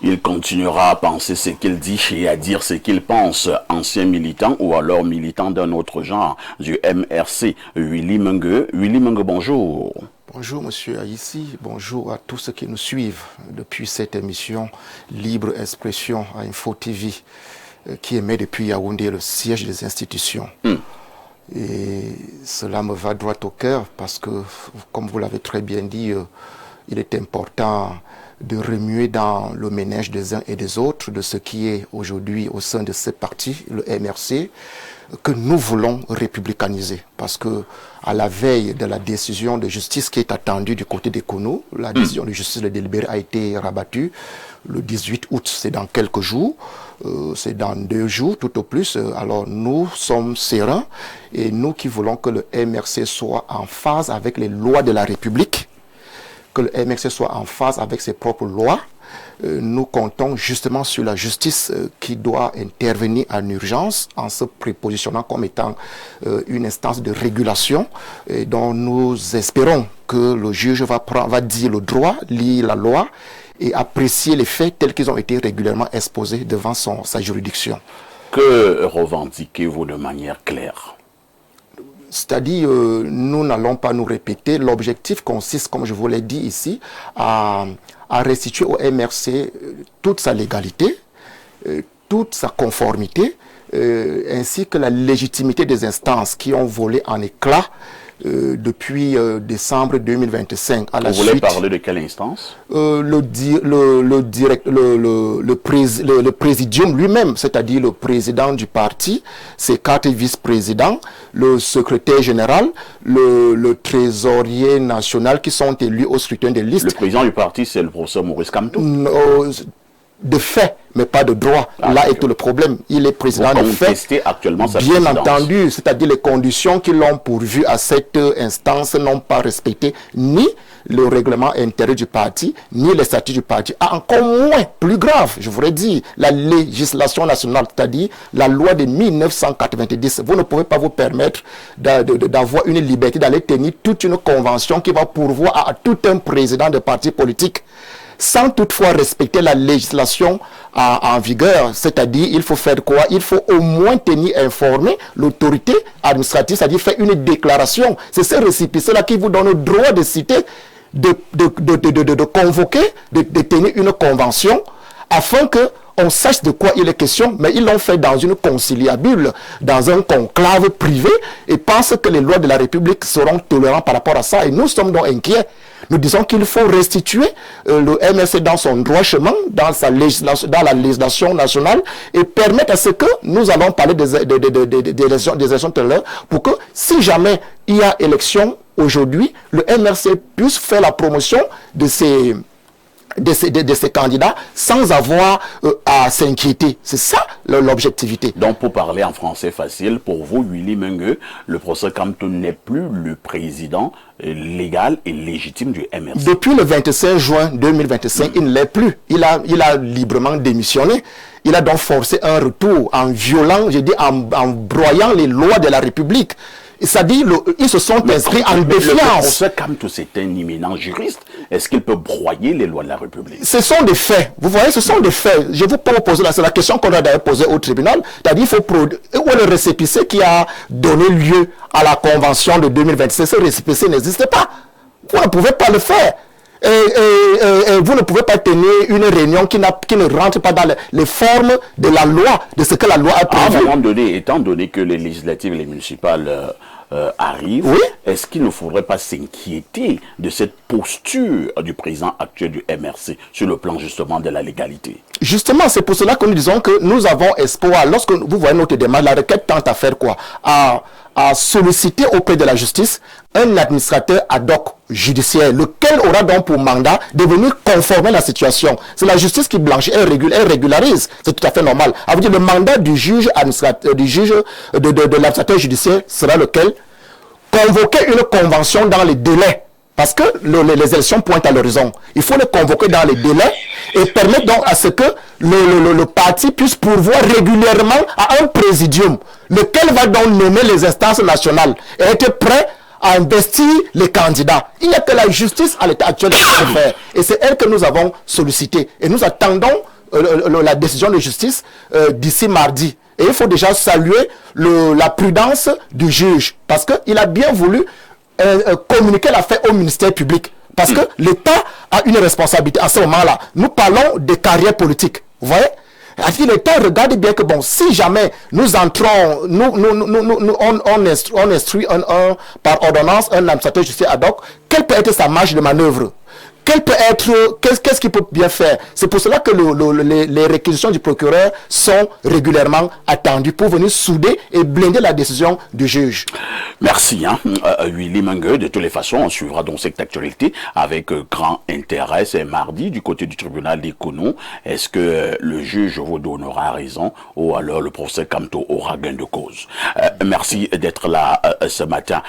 Il continuera à penser ce qu'il dit et à dire ce qu'il pense. Ancien militant ou alors militant d'un autre genre du MRC, Willy Mengue. Willy Mengue, bonjour. Bonjour Monsieur Aïssi, bonjour à tous ceux qui nous suivent depuis cette émission Libre Expression à Info TV qui émet depuis Yaoundé, le siège des institutions. Et cela me va droit au cœur parce que, comme vous l'avez très bien dit, il est important de remuer dans le ménage des uns et des autres de ce qui est aujourd'hui au sein de ce parti, le MRC, que nous voulons républicaniser. Parce que à la veille de la décision de justice qui est attendue du côté des Kono, la décision de justice de délibéré a été rabattue le 18 août, c'est dans quelques jours, c'est dans 2 jours tout au plus. Alors nous sommes sereins et nous qui voulons que le MRC soit en phase avec les lois de la République, que le MRC soit en phase avec ses propres lois, nous comptons justement sur la justice qui doit intervenir en urgence en se prépositionnant comme étant une instance de régulation et dont nous espérons que le juge va dire le droit, lire la loi et apprécier les faits tels qu'ils ont été régulièrement exposés devant sa juridiction. Que revendiquez-vous de manière claire ? C'est-à-dire, nous n'allons pas nous répéter. L'objectif consiste, comme je vous l'ai dit ici, à restituer au MRC toute sa légalité, toute sa conformité, ainsi que la légitimité des instances qui ont volé en éclat depuis décembre 2025 à la suite. Vous voulez parler de quelle instance? Le présidium lui-même, c'est-à-dire le président du parti, ses 4 vice-présidents, le secrétaire général, le trésorier national qui sont élus au scrutin des listes. Le président du parti, c'est le professeur Maurice Kamto. De fait, mais pas de droit. Là est tout le problème. Il est président de fait. Actuellement sa bien présidence. Entendu, c'est-à-dire les conditions qui l'ont pourvu à cette instance n'ont pas respecté ni le règlement intérieur du parti, ni les statuts du parti. Encore moins, plus grave, je voudrais dire, la législation nationale, c'est-à-dire la loi de 1990. Vous ne pouvez pas vous permettre d'avoir une liberté d'aller tenir toute une convention qui va pourvoir à tout un président de parti politique, sans toutefois respecter la législation en vigueur. C'est-à-dire, il faut faire quoi? Il faut au moins tenir informé l'autorité administrative, c'est-à-dire faire une déclaration. C'est ce récépissé-là qui vous donne le droit de citer, de convoquer, de tenir une convention, afin que on sache de quoi il est question, mais ils l'ont fait dans une conciliabule, dans un conclave privé, et pensent que les lois de la République seront tolérantes par rapport à ça. Et nous sommes donc inquiets. Nous disons qu'il faut restituer le MRC dans son droit chemin, dans la législation nationale, et permettre à ce que nous allons parler des élections tout à l'heure, pour que si jamais il y a élection aujourd'hui, le MRC puisse faire la promotion de ces candidats sans avoir à s'inquiéter. C'est ça l'objectivité. Donc pour parler en français facile, pour vous, Willy Mengue, le professeur Kamto n'est plus le président légal et légitime du MRC. Depuis le 25 juin 2025, il ne l'est plus. Il a librement démissionné. Il a donc forcé un retour en violant, en broyant les lois de la République. C'est-à-dire, ils se sont inscrits en défiance. Le professeur Kamto, c'est un éminent juriste. Est-ce qu'il peut broyer les lois de la République? Ce sont des faits. Vous voyez, ce sont des faits. Je vous peux poser c'est la question qu'on a d'ailleurs posée au tribunal. C'est-à-dire, il faut où est le récépissé qui a donné lieu à la convention de 2026? Ce récépissé n'existe pas. Vous ne pouvez pas le faire. Et vous ne pouvez pas tenir une réunion qui ne rentre pas dans les formes de la loi, de ce que la loi a prévu. À un moment donné, étant donné que les législatives et les municipales arrivent, oui? Est-ce qu'il ne faudrait pas s'inquiéter de cette posture du président actuel du MRC sur le plan justement de la légalité? Justement, c'est pour cela que nous disons que nous avons espoir. Lorsque vous voyez notre démarche, la requête tente à faire quoi? À solliciter auprès de la justice un administrateur ad hoc judiciaire, lequel aura donc pour mandat de venir conformer la situation. C'est la justice qui blanchit, elle régularise. C'est tout à fait normal. À vous dire, le mandat du juge administrateur, de l'administrateur judiciaire sera lequel? Convoquer une convention dans les délais. Parce que les élections pointent à l'horizon. Il faut les convoquer dans les délais et permettre donc à ce que le parti puisse pourvoir régulièrement à un présidium, lequel va donc nommer les instances nationales et être prêt à investir les candidats. Il n'y a que la justice à l'état actuel qui peut faire. Et c'est elle que nous avons sollicité. Et nous attendons la décision de justice d'ici mardi. Et il faut déjà saluer la prudence du juge. Parce qu'il a bien voulu communiquer l'affaire au ministère public. Parce que l'État a une responsabilité à ce moment-là. Nous parlons des carrières politiques. Vous voyez? L'État regarde bien que bon, si jamais nous entrons, on instruit par ordonnance un administrateur judiciaire ad hoc, quelle peut être sa marge de manœuvre? Qu'est-ce qu'il peut bien faire? C'est pour cela que les réquisitions du procureur sont régulièrement attendues pour venir souder et blinder la décision du juge. Merci, Willy Mengue. De toutes les façons, on suivra donc cette actualité avec grand intérêt. C'est mardi du côté du tribunal des Conots. Est-ce que le juge vous donnera raison ou alors le procès Kamto aura gain de cause? Merci d'être là ce matin.